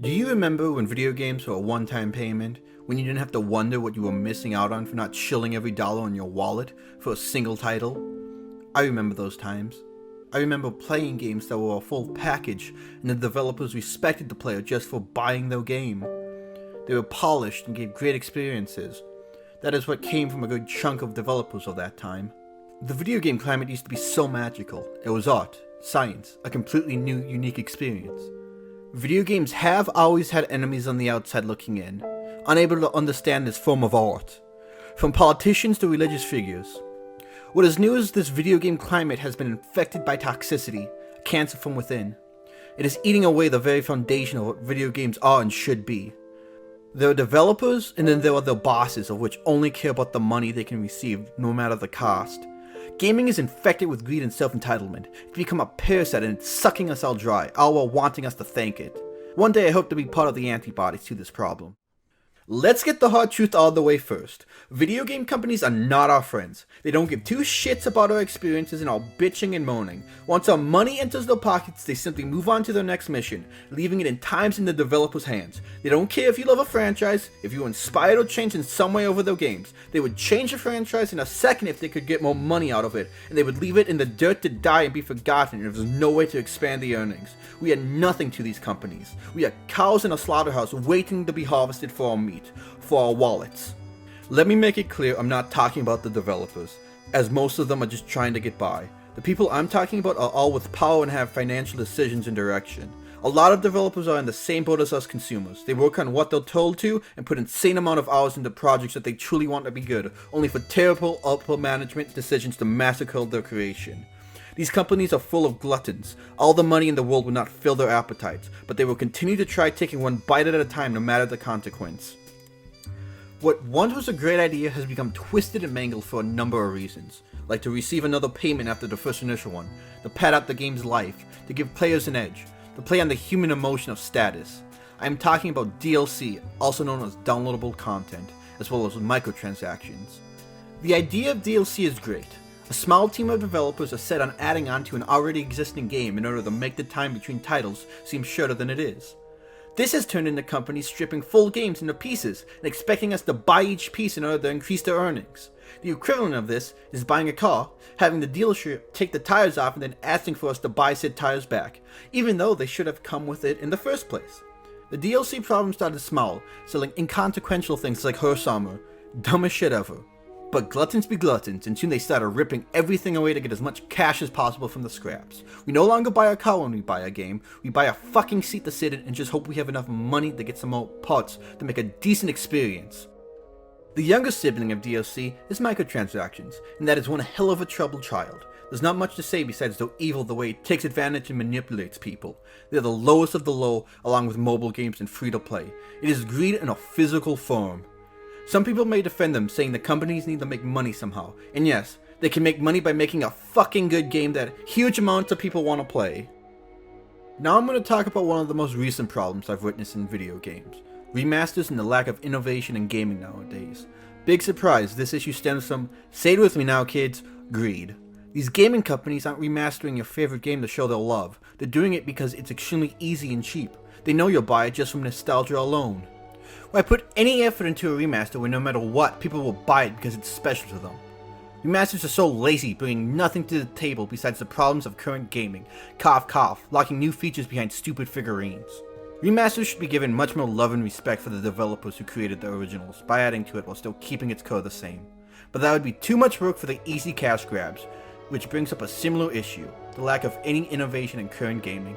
Do you remember when video games were a one-time payment? When you didn't have to wonder what you were missing out on for not shilling every dollar in your wallet for a single title? I remember those times. I remember playing games that were a full package and the developers respected the player just for buying their game. They were polished and gave great experiences. That is what came from a good chunk of developers of that time. The video game climate used to be so magical. It was art, science, a completely new, unique experience. Video games have always had enemies on the outside looking in, unable to understand this form of art. From politicians to religious figures. What is new is this video game climate has been infected by toxicity, a cancer from within. It is eating away the very foundation of what video games are and should be. There are developers, and then there are their bosses, of which only care about the money they can receive, no matter the cost. Gaming is infected with greed and self-entitlement. It's become a parasite and it's sucking us all dry, all while wanting us to thank it. One day I hope to be part of the antibodies to this problem. Let's get the hard truth all the way first. Video game companies are not our friends. They don't give two shits about our experiences and our bitching and moaning. Once our money enters their pockets, they simply move on to their next mission, leaving it in times in the developer's hands. They don't care if you love a franchise, if you were inspired or changed in some way over their games. They would change the franchise in a second if they could get more money out of it, and they would leave it in the dirt to die and be forgotten if there's no way to expand the earnings. We are nothing to these companies. We are cows in a slaughterhouse waiting to be harvested for our meat, for our wallets. Let me make it clear, I'm not talking about the developers, as most of them are just trying to get by. The people I'm talking about are all with power and have financial decisions and direction. A lot of developers are in the same boat as us consumers. They work on what they're told to and put insane amount of hours into projects that they truly want to be good, only for terrible upper management decisions to massacre their creation. These companies are full of gluttons. All the money in the world will not fill their appetites, but they will continue to try taking one bite at a time no matter the consequence. What once was a great idea has become twisted and mangled for a number of reasons, like to receive another payment after the first initial one, to pad out the game's life, to give players an edge, to play on the human emotion of status. I am talking about DLC, also known as downloadable content, as well as microtransactions. The idea of DLC is great. A small team of developers are set on adding on to an already existing game in order to make the time between titles seem shorter than it is. This has turned into companies stripping full games into pieces and expecting us to buy each piece in order to increase their earnings. The equivalent of this is buying a car, having the dealership take the tires off and then asking for us to buy said tires back, even though they should have come with it in the first place. The DLC problem started small, selling inconsequential things like horse armor, dumbest shit ever. But gluttons be gluttons, and soon they started ripping everything away to get as much cash as possible from the scraps. We no longer buy a car when we buy a game, we buy a fucking seat to sit in and just hope we have enough money to get some more parts to make a decent experience. The younger sibling of DLC is microtransactions, and that is one hell of a troubled child. There's not much to say besides they're evil the way it takes advantage and manipulates people. They're the lowest of the low, along with mobile games and free-to-play. It is greed in a physical form. Some people may defend them, saying the companies need to make money somehow. And yes, they can make money by making a fucking good game that huge amounts of people want to play. Now I'm going to talk about one of the most recent problems I've witnessed in video games. Remasters and the lack of innovation in gaming nowadays. Big surprise, this issue stems from, say it with me now kids, greed. These gaming companies aren't remastering your favorite game to show their love. They're doing it because it's extremely easy and cheap. They know you'll buy it just from nostalgia alone. Why put any effort into a remaster when no matter what, people will buy it because it's special to them? Remasters are so lazy, bringing nothing to the table besides the problems of current gaming. Cough cough, locking new features behind stupid figurines. Remasters should be given much more love and respect for the developers who created the originals, by adding to it while still keeping its core the same. But that would be too much work for the easy cash grabs, which brings up a similar issue, the lack of any innovation in current gaming.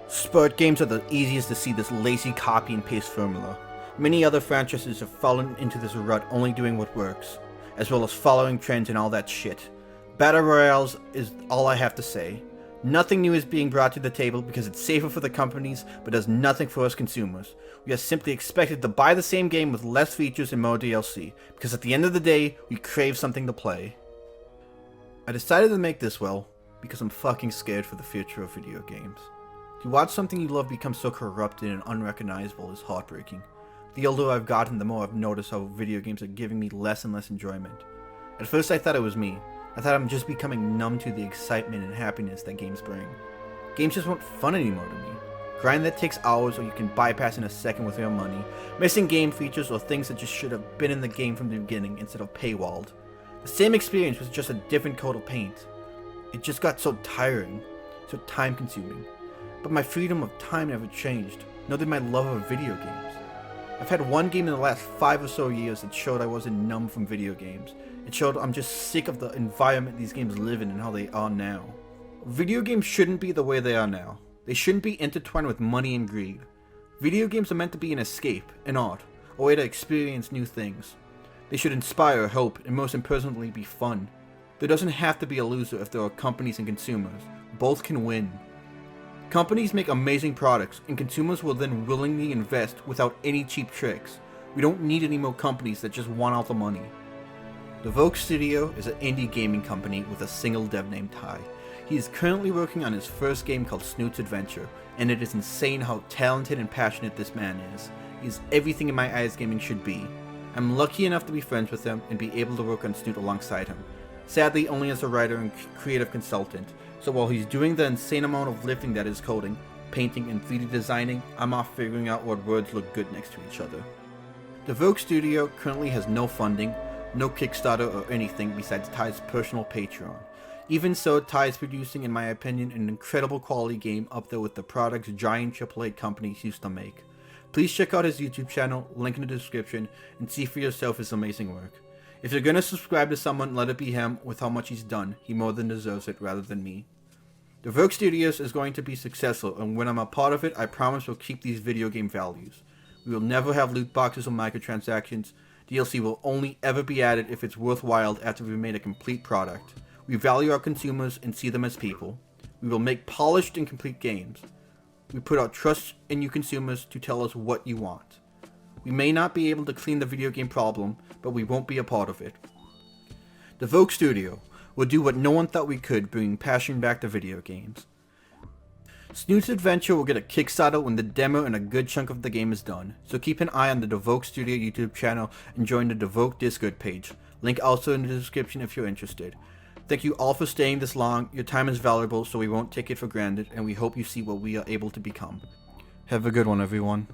Sport games are the easiest to see this lazy copy and paste formula. Many other franchises have fallen into this rut, only doing what works, as well as following trends and all that shit. Battle Royales is all I have to say. Nothing new is being brought to the table because it's safer for the companies, but does nothing for us consumers. We are simply expected to buy the same game with less features and more DLC, because at the end of the day, we crave something to play. I decided to make this, well, because I'm fucking scared for the future of video games. To watch something you love become so corrupted and unrecognizable is heartbreaking. The older I've gotten, the more I've noticed how video games are giving me less and less enjoyment. At first I thought it was me. I thought I'm just becoming numb to the excitement and happiness that games bring. Games just weren't fun anymore to me. Grind that takes hours or you can bypass in a second with your money. Missing game features or things that just should have been in the game from the beginning instead of paywalled. The same experience was just a different coat of paint. It just got so tiring, so time consuming. But my freedom of time never changed, nor did my love of video games. I've had one game in the last 5 or so years that showed I wasn't numb from video games. It showed I'm just sick of the environment these games live in and how they are now. Video games shouldn't be the way they are now. They shouldn't be intertwined with money and greed. Video games are meant to be an escape, an art, a way to experience new things. They should inspire, hope, and most importantly be fun. There doesn't have to be a loser if there are companies and consumers. Both can win. Companies make amazing products, and consumers will then willingly invest without any cheap tricks. We don't need any more companies that just want all the money. DevokeStudio is an indie gaming company with a single dev named Ty. He is currently working on his first game called Snoot's Adventure, and it is insane how talented and passionate this man is. He is everything in my eyes gaming should be. I'm lucky enough to be friends with him and be able to work on Snoot alongside him. Sadly, only as a writer and creative consultant, so while he's doing the insane amount of lifting that is coding, painting, and 3D designing, I'm off figuring out what words look good next to each other. DevokeStudio currently has no funding, no Kickstarter or anything besides Ty's personal Patreon. Even so, Ty is producing, in my opinion, an incredible quality game up there with the products giant AAA companies used to make. Please check out his YouTube channel, link in the description, and see for yourself his amazing work. If you're gonna subscribe to someone, let it be him. With how much he's done, he more than deserves it rather than me. DevokeStudios is going to be successful, and when I'm a part of it, I promise we'll keep these video game values. We will never have loot boxes or microtransactions. DLC will only ever be added if it's worthwhile after we've made a complete product. We value our consumers and see them as people. We will make polished and complete games. We put our trust in you consumers to tell us what you want. We may not be able to clean the video game problem, but we won't be a part of it. DevokeStudio will do what no one thought we could, bringing passion back to video games. Snoot's Adventure will get a Kickstarter when the demo and a good chunk of the game is done, so keep an eye on the DevokeStudio YouTube channel and join the Devoke Discord page. Link also in the description if you're interested. Thank you all for staying this long. Your time is valuable, so we won't take it for granted, and we hope you see what we are able to become. Have a good one, everyone.